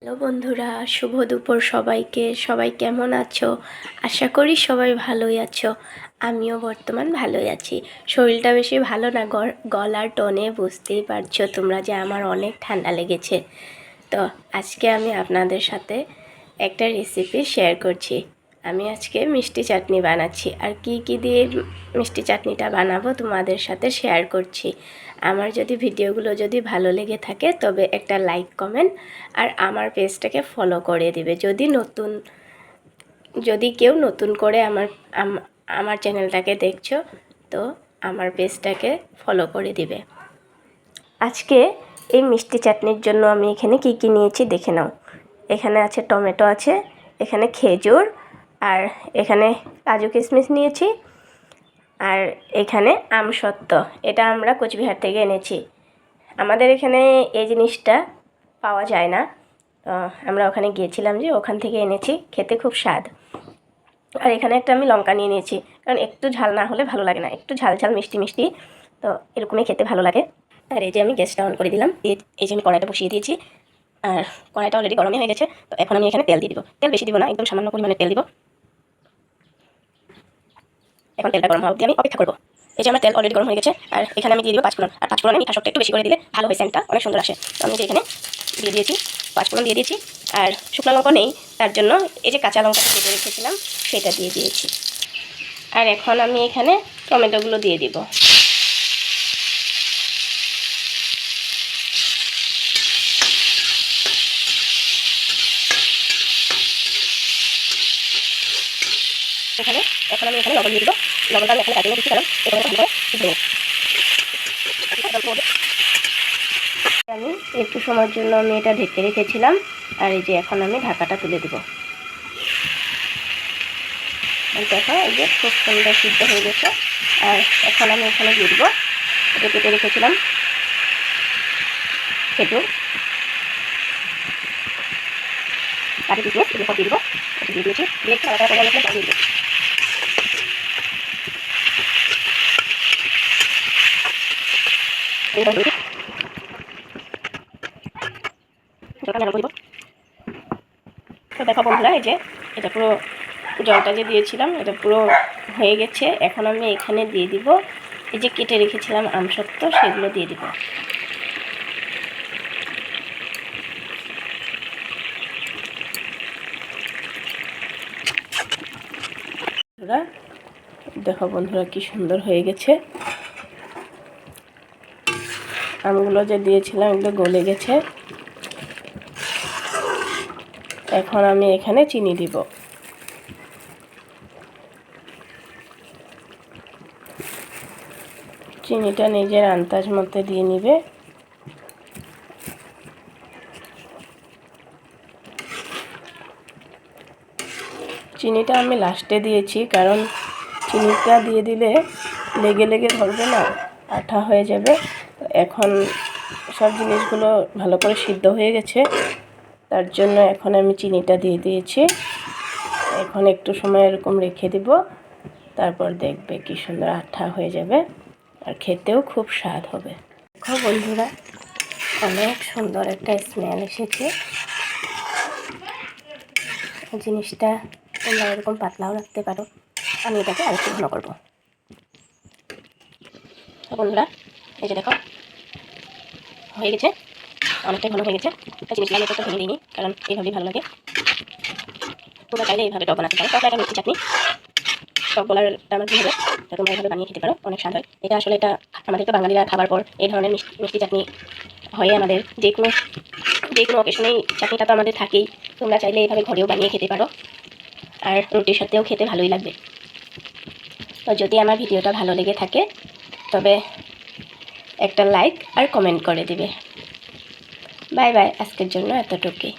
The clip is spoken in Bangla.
হ্যালো বন্ধুরা, শুভ দুপুর সবাইকে। সবাই কেমন আছো? আশা করি সবাই ভালোই আছো। আমিও বর্তমান ভালোই আছি। শরীরটা বেশি ভালো না, গলার টোনে বুঝতেই পারছো তোমরা যে আমার অনেক ঠান্ডা লেগেছে। তো আজকে আমি আপনাদের সাথে একটা রেসিপি শেয়ার করছি। আমি আজকে মিষ্টি চাটনি বানাচ্ছি, আর কি দিয়ে মিষ্টি চাটনিটা বানাবো তোমাদের সাথে শেয়ার করছি। আমার ভিডিওগুলো যদি ভালো লেগে থাকে তবে একটা লাইক, কমেন্ট আর আমার পেজটাকে ফলো করে দিবে। যদি কেউ নতুন করে আমার চ্যানেলটাকে দেখছো তো আমার পেজটাকে ফলো করে দিবে। আজকে এই মিষ্টি চাটনির জন্য আমি এখানে কি নিয়েছি দেখে নাও। এখানে আছে টমেটো, আছে এখানে খেজুর, আর এখানে কাজু কিশমিশ নিয়েছি, আর এখানে আমসত্ত্ব। এটা আমরা কোচবিহার থেকে এনেছি। আমাদের এখানে এই জিনিসটা পাওয়া যায় না, আমরা ওখানে গিয়েছিলাম যে ওখান থেকে এনেছি। খেতে খুব স্বাদ। আর এখানে একটা আমি লঙ্কা নিয়ে নিয়েছি, কারণ একটু ঝাল না হলে ভালো লাগে না, একটু ঝাল ঝাল মিষ্টি মিষ্টি তো এরকমই খেতে ভালো লাগে। আর এই যে আমি গ্যাসটা অন করে দিলাম, এই যে আমি কড়াইটা বসিয়ে দিয়েছি, আর কড়াইটা অলরেডি গরমই হয়ে গেছে। তো এখন আমি এখানে তেল দিয়ে দিব। তেল বেশি দিব না, একদম সামান্য পরিমাণে তেল দিব। এখন তেলটা গরম হওয়া অবধি আমি অপেক্ষা করবো। এই যে আমার তেল অলরেডি গরম হয়ে গেছে, আর এখানে আমি দিয়ে দিব পাঁচফোড়ন। আর পাঁচফোড়নে মিঠা সবটা একটু বেশি করে দিলে ভালো হয়, সেন্টটা অনেক সুন্দর আসে। তো আমি যে এখানে দিয়ে দিয়েছি পাঁচফোড়ন, দিয়ে দিয়েছি। আর শুকনো লঙ্কা নেই, তার জন্য এই যে কাঁচা লঙ্কাটা কেটে রেখেছিলাম সেটা দিয়ে দিয়েছি। আর এখন আমি এখানে টমেটোগুলো দিয়ে দিব। এখন আমি এখানে লবণ দিয়ে দিব। লবণটা আমি এখানে কাটিয়ে দিচ্ছি, কারণ এটা ভালো করে সিদ্ধ হবে। আমি একটু সময়ের জন্য আমি এটা ঢেকে রেখেছিলাম, আর এই যে এখন আমি ঢাকাটা তুলে দেব। দেখো এই যে খুব সুন্দর সিদ্ধ হয়ে গেছে। আর এখন আমি এখানে দিয়ে দিব এটা কেটে রেখেছিলাম খেজুর, কাটি কিশমিশ, এগুলো সব দিয়ে দিব। এটা দিয়ে দিয়েছি, দিয়ে একটু আলাদা করে দিয়ে দিব। তো দেখো বন্ধুরা, এই যে এটা পুরো জলটা যে দিয়েছিলাম এটা পুরো হয়ে গেছে। এখন আমি এখানে দিয়ে দিব এই যে কেটে রেখেছিলাম আমসত্ত্ব, সেগুলো দিয়ে দিব। দেখো বন্ধুরা কি সুন্দর হয়ে গেছে। আমগুলো যে দিয়েছিলাম এগুলো গলে গেছে। এখন আমি এখানে চিনি দিব। চিনিটা নিজের আন্দাজ মতো দিয়ে নিবে। চিনিটা আমি লাস্টে দিয়েছি, কারণ চিনিটা দিয়ে দিলে লেগে লেগে ধরবে না, আঠা হয়ে যাবে। এখন সব জিনিসগুলো ভালো করে সিদ্ধ হয়ে গেছে, তার জন্য এখন আমি চিনিটা দিয়ে দিয়েছি। এখন একটু সময় এরকম রেখে দিব, তারপর দেখবে কি সুন্দর আঠা হয়ে যাবে, আর খেতেও খুব স্বাদ হবে। দেখো বন্ধুরা, অনেক সুন্দর একটা স্মেল এসেছে। জিনিসটা তোমরা এরকম পাতলাও রাখতে পারো। আমি এটাকে আরেকটু ঘন করবো। বন্ধুরা এই যে দেখো হয়ে গেছে, অনেকটাই ঘন হয়ে গেছে। জিনিসটা আমি একটু ভেঙে দিইনি, কারণ এইভাবেই ভালো লাগে। তোমরা চাইলে এইভাবে টক বানাতে পারো। টক একটা মিষ্টি চাটনি, টক বলারটা আমার কী হবে, তোমরা এইভাবে বানিয়ে খেতে পারো, অনেক স্বাদ হয়। এটা আসলে এটা আমাদের তো বাঙালিরা খাবার পর এই ধরনের মিষ্টি চাটনি হয়। আমাদের যে কোনো অকেশনেই চাটনিটা তো আমাদের থাকেই। তোমরা চাইলে এইভাবে ঘরেও বানিয়ে খেতে পারো, আর রুটির সাথেও খেতে ভালোই লাগবে। তো যদি আমার ভিডিওটা ভালো লেগে থাকে তবে একটা লাইক আর কমেন্ট করে দিবে। বাই বাই, আজকের জন্য এতটুকুই।